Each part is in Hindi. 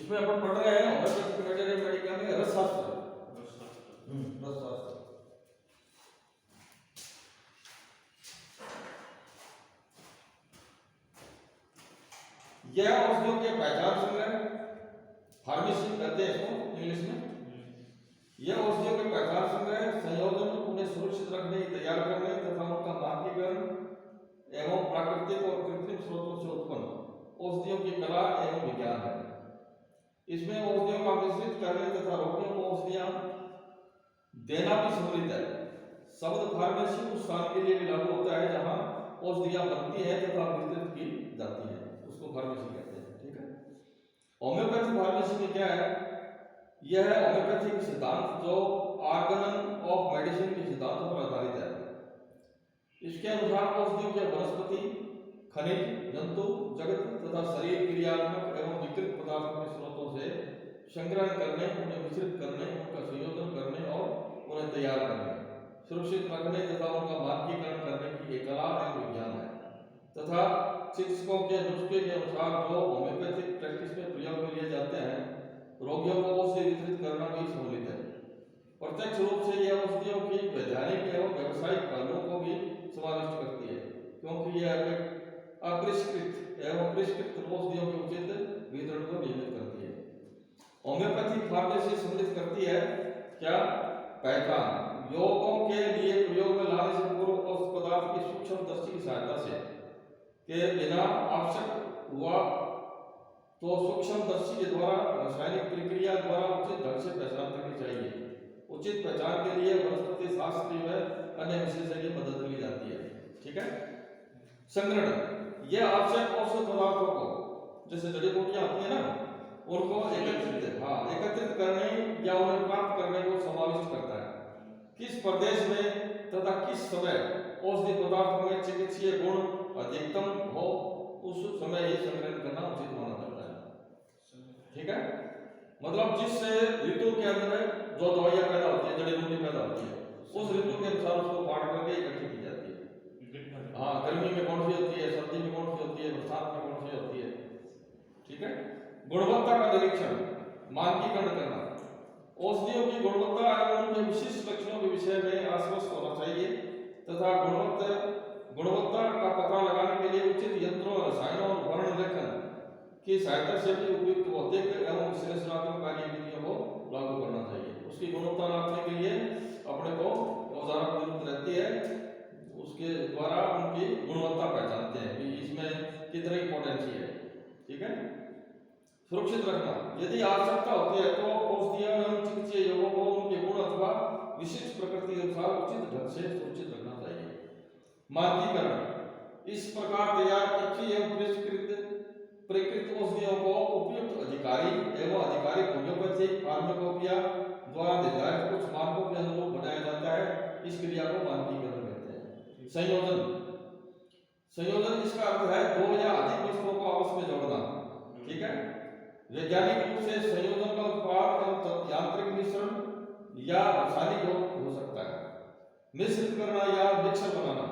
इसमें अपन पढ़ रहे हैं होम्योपैथिक वेटरनरी मेडिकल में रसशास्त्र। रसशास्त्र यह औषधियों के पहचान संग्रह, फार्मेसी कहते हैं इसको इंग्लिश में। यह औषधियों के पहचान संग्रह, संयोजन, उन्हें सुरक्षित रखने, तैयार करने तथा उनका मानकीकरण एवं प्राकृतिक और कृत्रिम स्रोतों से उत्पन्न औषधियों की कला एवं विज्ञान है। इसमें औषधियों का मिश्रित करने तथा रोगियों को औषधियां देना भी सम्मिलित है। शब्द फार्मेसी उस स्थान के लिए भी लागू होता है जहां औषधियां बनती है तथा वितरित की जाती है, उसको फार्मेसी कहते हैं। ठीक है। होम्योपैथी फार्मेसी में क्या है? यह है होम्योपैथिक सिद्धांत जो ऑर्गेनन ऑफ मेडिसिन के सिद्धांतों पर आधारित है। इसके अनुसार औषधियों के वनस्पति, खनिज, जंतु, जगत तथा शरीर क्रियात्मक एवं विकृत पदार्थों के स्रोतों से संग्रह करने, उन्हें मिश्रित करने, उनका संयोजन करने और उन्हें तैयार करने, सुरक्षित रखने तथा उनका मानकीकरण करने की एक कला एवं विज्ञान है तथा चिकित्सकों के नुस्खे के अनुसार जो होम्योपैथिक प्रैक्टिस में प्रयोग में लिए जाते हैं, रोगियों को औषधि वितरित करना भी सम्मिलित है। प्रत्यक्ष रूप से यह औषधियों की वैधानिक एवं व्यावसायिक पहलुओं को भी समाविष्ट करती है, क्योंकि यह अपरिष्कृत एवं परिष्कृत औषधियों के उचित वितरण को नियमित करती है। होम्योपैथिक फार्मेसी सम्मिलित करती है क्या? पहचान, योगों के लिए प्रयोग में लाने से पूर्व उस पदार्थ की सूक्ष्मदर्शी की सहायता से के बिना आवश्यक हुआ तो सूक्ष्मदर्शी के द्वारा रासायनिक प्रक्रिया द्वारा उचित ढंग से पहचान करनी चाहिए। उचित पहचान के लिए वनस्पति शास्त्री व अन्य विशेषज्ञ की मदद ली जाती है। ठीक है। संग्रहण, यह आवश्यक औषध पदार्थों को, जैसे जड़ी बूटियां होती है ना, उनको एकत्रित करने या उन्हें प्राप्त करने को समाविष्ट करता है। किस प्रदेश में तथा किस समय औषधि पदार्थों में चिकित्सीय गुण अधिकतम हो, उस समय ही संग्रहण करना उचित माना जाता है। ठीक है। मतलब जिस ऋतु के अंदर जो दवाइयां पैदा होती है, जड़ी बूटी पैदा होती है, उस ऋतु के अनुसार उसको काट करके इकट्ठी की जाती है। हाँ, गर्मी में कौन सी होती है, सर्दी में कौन सी होती है, बरसात में कौन सी होती है। ठीक है। गुणवत्ता का निरीक्षण, मानकीकरण करना, औषधियों की गुणवत्ता एवं उनके विशिष्ट लक्षणों के विषय में आश्वस्त होना चाहिए तथा गुणवत्ता का पता लगाने के लिए उचित यंत्रों, रसायनों और वर्ण लेखन की सहायता से भी उपयुक्त भौतिक एवं विश्लेषणात्मक कार्यविधियों को लागू करना चाहिए। उसकी गुणवत्ता नापने के लिए अपने को औजारों की जरूरत रहती है, उसके द्वारा उनकी गुणवत्ता पहचानते हैं कि इसमें कितनी पोटेंसी है। ठीक है। सुरक्षित रखना, यदि आवश्यकता होती है तो औषधियों एवं चिकित्सीय योगों को उनके गुण अथवा विशिष्ट प्रकृति के अनुसार उचित ढंग से सुरक्षित रखना चाहिए। मानकीकरण, इस प्रकार तैयार कच्ची एवं प्रकृत औषधियों को उपयुक्त अधिकारी एवं आधिकारिक होम्योपैथिक फार्माकोपिया द्वारा निर्धारित कुछ मानकों के अनुरूप बनाया जाता है। इस क्रिया को मानकीकरण कहते हैं। संयोजन इसका अर्थ है दो या अधिक वस्तुओं को आपस में जोड़ना। ठीक है। वैज्ञानिक रूप से संयोजन का उत्पाद यांत्रिक मिश्रण या रासायनिक योग हो सकता है। मिश्रित करना या मिक्सर बनाना,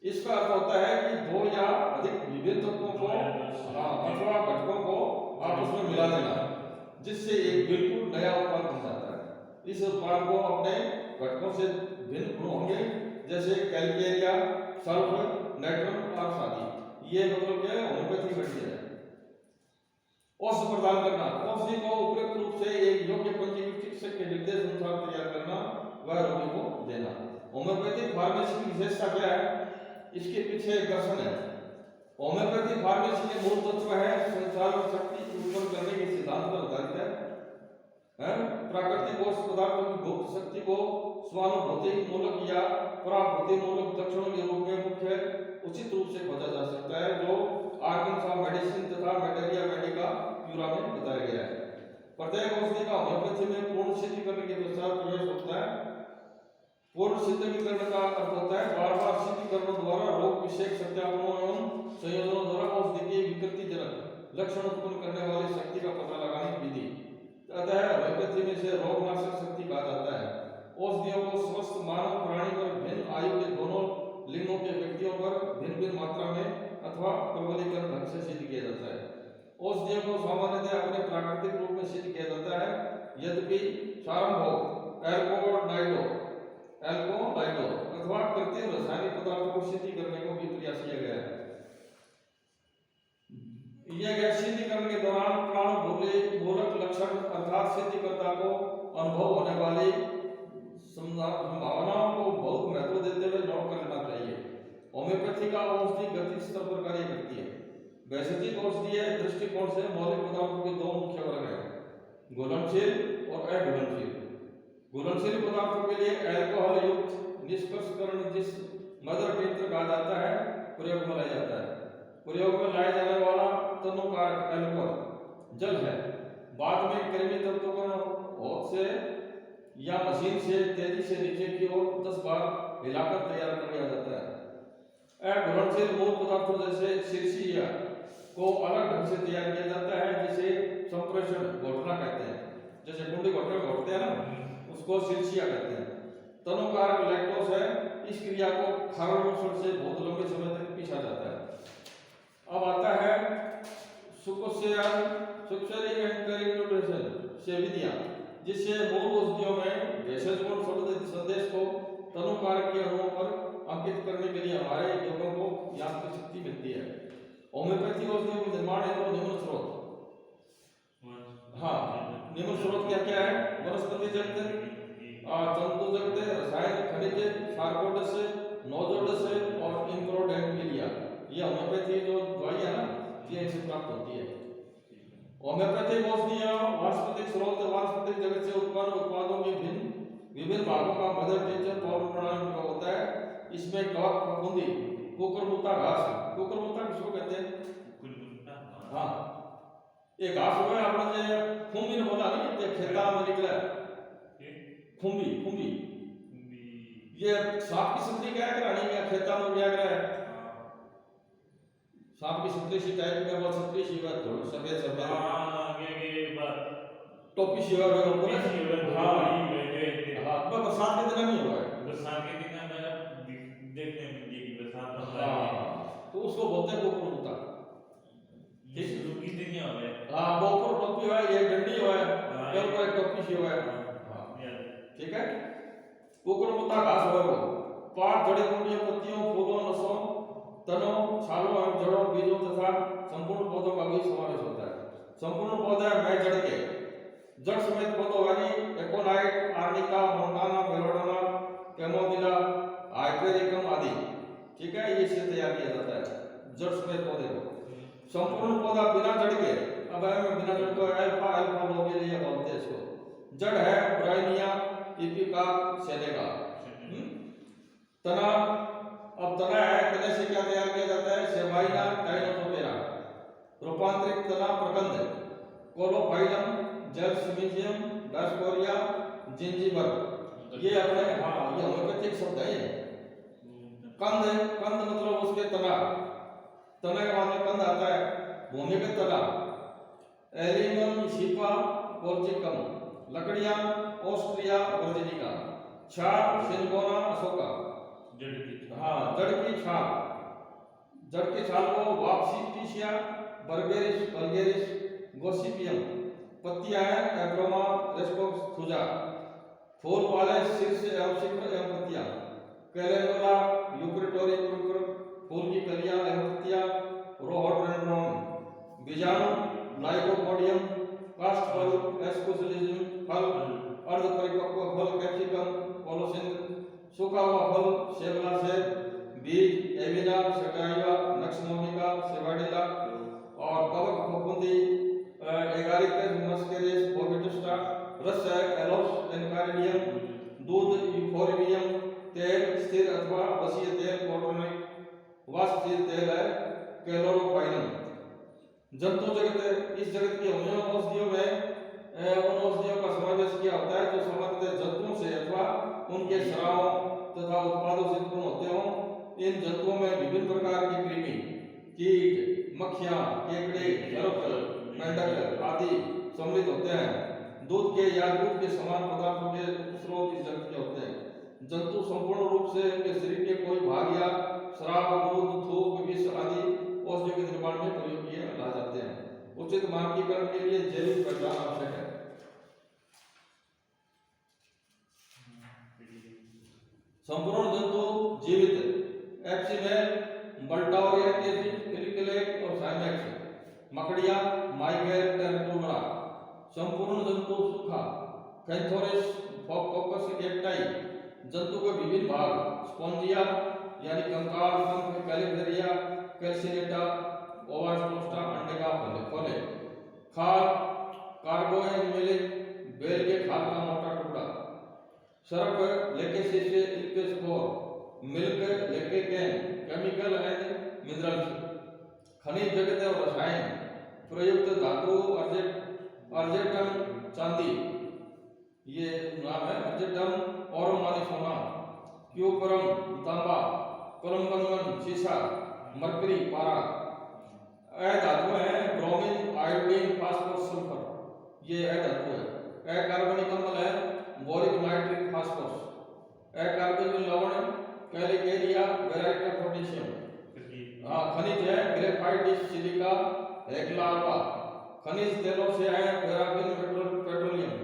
इसका अर्थ होता है कि दो या अधिक विभिन्न तत्वों को अथवा घटकों को आपस में मिला देना, जिससे एक बिल्कुल नया उत्पाद बन जाता है। इस उत्पाद को अपने घटकों से भिन्न गुण होंगे, जैसे कैल्केरिया, सल्फर, नाइट्रम और आदि। ये मतलब क्या है? होम्योपैथिक मेडिसिन है। औषधि प्रदान करना, औषधि को उपयुक्त रूप से एक योग्य पंजीकृत चिकित्सक के निर्देश अनुसार तैयार करना व रोगी को देना। होम्योपैथिक फार्मेसी की विशेषता क्या है? इसके पीछे एक दर्शन है। होम्योपैथिक फार्मेसी के मूल तत्व है संचालन शक्ति उत्पन्न करने के सिद्धांत पर आधारित है। प्राकृतिक औषध पदार्थों की गुप्त शक्ति को स्वानुभूति मूलक या पराभूति मूलक लक्षणों के रूप में मुख्य उचित रूप से खोजा जा सकता है, जो ऑर्गन्स ऑफ मेडिसिन तथा मैटेरिया मेडिका प्यूरा में बताया गया है। प्रत्येक औषधि का होम्योपैथी में पूर्ण सिद्धीकरण के पश्चात प्रवेश होता है। पूर्ण सिद्धीकरण का अर्थ होता है बार बार सिद्धीकरणों द्वारा रोग विषयक सत्यापनों एवं संयोजनों द्वारा औषधि के विकृतिजनक लक्षण उत्पन्न करने वाली शक्ति का पता लगाने की विधि। अतः होम्योपैथी में से रोगनाशक शक्ति कहा जाता है। औषधियों को स्वस्थ मानव प्राणी पर भिन्न आयु के दोनों लिंगों के व्यक्तियों पर भिन्न भिन्न मात्रा में अथवा प्रबलीकरण ढंग से सिद्ध किया जाता है। औषधियों को सामान्यतः अपने प्राकृतिक रूप में सिद्ध किया जाता है, यद्यपि प्रारंभ एल्कोलाइडो अथवा कृत्रिम रासायनिक पदार्थों को सिद्ध करने को भी प्रयास किया गया है। यह गैस सिद्धिकरण के दौरान प्राणबोधक लक्षण अर्थात सिद्धिकर्ता को अनुभव होने वाली संभावनाओं को बहुत महत्व देते हुए नोट कर लेना चाहिए। होम्योपैथी का औषधि गति स्तर पर कार्य करती है। वैद्युतिक औषधीय दृष्टिकोण से मौलिक पदार्थों के दो मुख्य वर्ग हैं, घुलनशील और अघुलनशील। घुलनशील पदार्थों के लिए अल्कोहल युक्त निष्कर्षकरण जिस मदर टिंचर कहा जाता है प्रयोग में लाया जाता है। प्रयोग में लाया जाने वाला तनुकारक अल्कोहल जल है। बाद में कृमि तत्वों को हाथ से या मशीन से तेजी से नीचे की ओर 10 बार हिलाकर तैयार कर लिया जाता है। अघुलनशील मूल पदार्थों जैसे सिरसिया को अलग ढंग से तैयार किया जाता है, जिसे संप्रेषण घोटना कहते हैं। जैसे कुंडी घोटना घोटते हैं ना, उसको सिरसिया कहते हैं। तनुकारक लैक्टोज है। इस क्रिया को खारोशण से बहुत लंबे समय तक पीसा जाता है। अब आता है से विधियां, जिससे मूल औषधियों में भेषज गुण संदेश को तनुकारक के अणुओं पर अंकित करने के लिए हमारे योगों को यांत्रिक शक्ति मिलती है। होम्योपैथी औषधियों के निर्माण हेतु निम्न स्रोत, निम्न स्रोत क्या क्या है? वनस्पति जगत, तंतु जगत, रसायन, खनिज, सार्कोडस, नोजोडस और इम्प्रोडेंटिलिया। ये होम्योपैथी जो दवाई है ना, ये इनसे प्राप्त होती है। होम्योपैथिक औषधियां वानस्पतिक स्रोत, वानस्पतिक जगत से उत्पन्न उत्पादों के विभिन्न भागों का मदर टिंचर पाउडर प्रणाली का होता है। इसमें कवक, फफूंदी, कुकुरमुत्ता घास, कुकुरमुत्ता किसको कहते हैं? हाँ, ये घास हुआ आपने जो फुम्बी ने बोला नहीं, ये खेता में निकला है फुम्बी। ये सांप की सब्जी क्या करानी है, खेता में क्या करा है? सांप की सब्जी सी टाइप में, बहुत सब्जी सी बात थोड़ी सफेद टोपी सी और बोला हाँ, बरसात के दिन नहीं हुआ है, बरसात के दिन देखने में मिलेगी बरसात। हाँ, तो उसको बोलते हैं कुकुरमुत्ता। ठीक है, रुकी दुनिया में हाँ, वो ऊपर टोपी है, ये डंडी है, फिर ऊपर एक टोपी सी है। ठीक है, कुकुरमुत्ता घास है वो। पात, जड़ी बूटियों, पत्तियों, फूलों, नसों, तनों, छालों एवं जड़ों, बीजों तथा संपूर्ण पौधों का भी समावेश होता है। संपूर्ण पौधा में जड़ के जड़ समेत पौधों यानी एकोनाइट, आर्निका, मोंटाना, बेलोडाना, कैमोमिला, हाइपेरिकम आदि, ठीक है, ये से तैयार किया जाता है जड़ समेत पौधे को। संपूर्ण पौधा बिना जड़ के, अब मैं बिना जड़ को अल्फा लोग ये बोलते हैं इसको। जड़ है ब्राइनिया, इपिका, सेनेगा। तना, अब तना है, तने से क्या तैयार किया जाता है? सेबाइना, डाइनोसोपेरा। रूपांतरित तना प्रकंद, कोलोफाइलम, जर्सिमिजियम, डायस्पोरिया, जिंजीबर। ये अपने ये होम्योपैथिक शब्द है। कंद मतलब उसके तना के बाद में कंद आता है, भूमिगत तना। एलिमम, शिपा, कोर्चिकम। लकड़ियां, ऑस्ट्रिया वर्जिनिका। छाल, सिनकोना, अशोका। जड़ की छाल को वाप्सिटिसिया, बर्बेरिस, गोसिपियम। पत्तियां हैं एग्रोमा, रेस्कोथुजा। फूल वाले शीर्ष एवं शिखर एवं पत्तियां, कैलेंडुला, यूक्रिटोरी, फूल की कलियां एवं पत्तियां, रोडोडेंड्रॉन। बीजाणु, लाइकोपोडियम, कास्टफल, एस्कोसिलिज्म। फल, अर्धपरिपक्व फल, कैप्सिकम, कोलोसिन। सूखा हुआ फल, सेबला सेब। बीज, एविना, सटाइवा, नक्सनोमिका, सेवाडिला। और कवक, फफूंदी, एगारिकस मस्केरिस, बोविटुस्टा। रस है एलोस, एनकारिडियम। दूध, यूफोर्बियम। तेल, स्थिर अथवा वसीय तेल, कोटोनिक। वाष्पशील तेल है कैलोरोफाइलम। जंतु जगत, इस जगत की होम्यो औषधियों में उन औषधियों का समावेश किया होता है जो सामान्यतः जंतुओं से अथवा उनके स्रावों तथा उत्पादों से उत्पन्न होते हों। इन जंतुओं में विभिन्न प्रकार की कृमि, कीट, मक्खियां, केकड़े, सर्प, मेंढक आदि सम्मिलित होते हैं। दूध के या दूध के समान पदार्थों के स्रोत इस जगत के होते हैं। जंतु संपूर्ण रूप से उनके शरीर के कोई भाग या स्राव, दूध, थूक, विष आदि औषधियों के निर्माण में प्रयोग किए ला जाते हैं। उचित मानकीकरण के लिए जैविक पहचान आवश्यक है। संपूर्ण जंतु जीवित एप्सिमेल बल्टाओरिएंटेसी फिलिकुलेट और साइमैक्स मकड़िया माइगेर टेरिटोरा। संपूर्ण जंतु सूखा कैंथोरिस फोकस कैक्टाई जंतु के विभिन्न भाग स्पोंजिया यानी कंकाल पंख कैलिफेरिया कैल्सिनेटा ओवास्टोस्टा अंडे का खोले खाल कार्गो एनिमेलिक बेल के खाल का मोटा टुकड़ा सर्प लेकेसिस इल्पेस्पोर मिल्क लेके कैन केमिकल एंड मिनरल्स खनिज जगत और रसायन प्रयुक्त धातु अर्जेटम चांदी ये नाम है अर्जेटम और मानी सोना क्यूपरम तांबा कोलंबन शीशा मरकरी पारा धातु है ब्रोमीन आयोडीन फास्फोरस सल्फर ये धातु है कार्बनिक अम्ल है बोरिक नाइट्रिक फास्फोरस कार्बनिक लवण कैलिकेरिया वेराइटा पोटेशियम खनिज है ग्रेफाइट सिलिका हेक्लावा खनिज तेलों से है पैराफिन पेट्रोलियम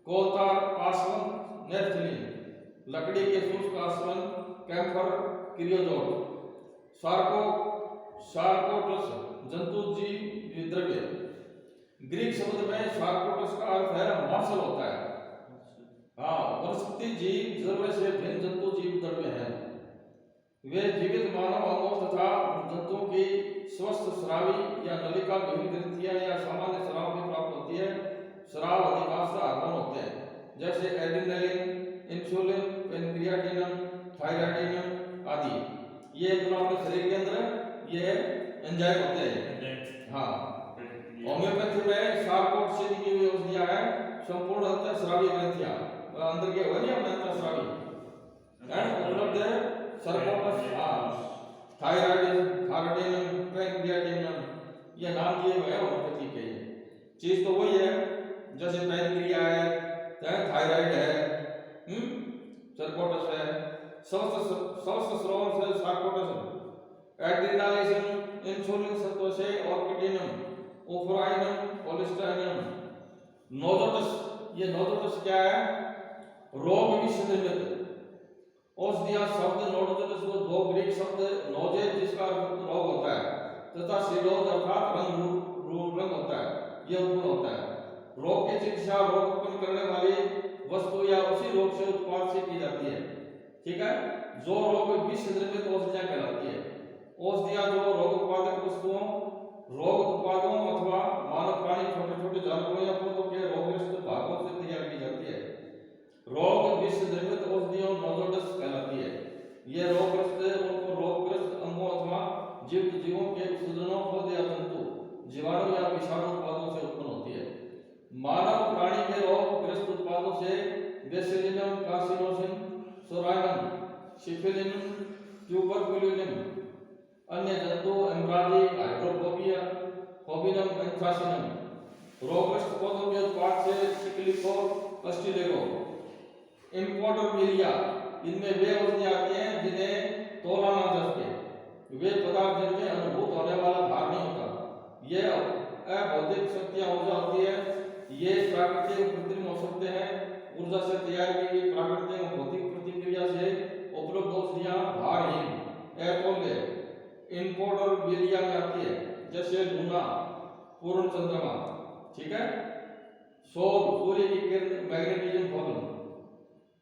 कोलतार आसवन नेफ्थलीन लकड़ी के शुष्क आसवन कैम्फर क्रियोजोट सार्कोटस जंतु जीव द्रव्य ग्रीक शब्द में सार्कोटस का अर्थ है मार्शल होता है। वनस्पति जीव द्रव्य से भिन्न जंतु जीव द्रव्य है। वे जीवित मानव अंगों तथा जंतुओं की स्वस्थ स्रावी या नलिका विहीन ग्रंथियां या सामान्य स्राव से प्राप्त होती है। स्राव अधिकांश हार्मोन होते हैं जैसे एड्रेनलिन इंसुलिन पेनक्रियाटिनम थायराइडिनम आदि। ये जो आपके शरीर के अंदर ये एंजाइम होते हैं। होम्योपैथी में सार्कोट से की हुई औषधियां है संपूर्ण अंतःस्रावी ग्रंथियां अंदर के वही अपने अंतःस्रावी उपलब्ध है। सर्कोटस थायराइडिनम पेनक्रियाटिनम ये नाम दिए हुए हैं होम्योपैथी के। चीज तो वही है जैसे पेनक्रिया है थायराइड है सर्कोटस है स्वस्थ स्राव से सार्कोटस एड्रेनालिन इंसुलिन सत्व से ऑर्किडिनम ओफ्राइनम कोलेस्टेरिनम नोजोटस ये नोजोटस क्या है रोग विषय निर्मित औषधियां शब्द नोजोटस को दो ग्रीक शब्द नोजे जिसका अर्थ रोग होता है तथा सिडोज अर्थात रंग होता है यह उत्पन्न होता है। रोग की चिकित्सा रोग उत्पन्न करने वाली वस्तु या उसी रोग से उत्पाद से की जाती है। ठीक है जो रोग विष निर्मित औषधियां कहलाती है। औषधियां जो रोग उत्पादक वस्तुओं रोग उत्पादों अथवा मानव प्राणी छोटे छोटे जानवरों या पौधों के रोगग्रस्त भागों से तैयार की जाती है। रोग विष निर्मित औषधियों नोजोटस कहलाती है। ये रोगग्रस्त अंगों अथवा जीवित जीवों के सूजनों पौधे या जंतु जीवाणु या विषाणु उत्पादों से उत्पन्न होती है। मानव प्राणी के रोगग्रस्त उत्पादों से बेसिलिनम कार्सिनोसिन सोराइनम सिफिलिनम ट्यूबरकुलिनम अन्य जंतु एम्ब्राजी हाइड्रोफोबिया फोबिनम एंथ्रासिनम रोगग्रस्त पौधों के उत्पाद से सिकलिको कस्टिलेगो इम्पोर्टरबिलिया इनमें वे औषधियां आती हैं जिन्हें तोला ना जा सके। वे पदार्थ जिनमें अनुभूत होने वाला भार नहीं होता। ये अभौतिक शक्तियां ऊर्जा होती है। ये प्राकृतिक कृत्रिम हो सकते हैं। ऊर्जा से तैयार की गई प्राकृतिक और भौतिक प्रतिक्रिया से उपलब्ध औषधियां भारहीन एटोले इम्पोर्टरबिलिया में आती है जैसे लूना पूर्ण चंद्रमा। ठीक है सौर सूर्य की किरण मैग्नेटिज्म फॉलन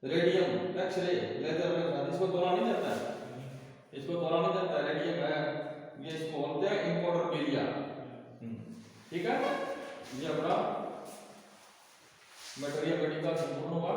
रेडियम एक्सरे लेजर में इसको तोला नहीं जाता है रेडियम है ये इसको बोलते हैं इम्पोर्टरबिलिया। ठीक है ये अपना मटेरियल मेडिकल संपूर्ण हुआ।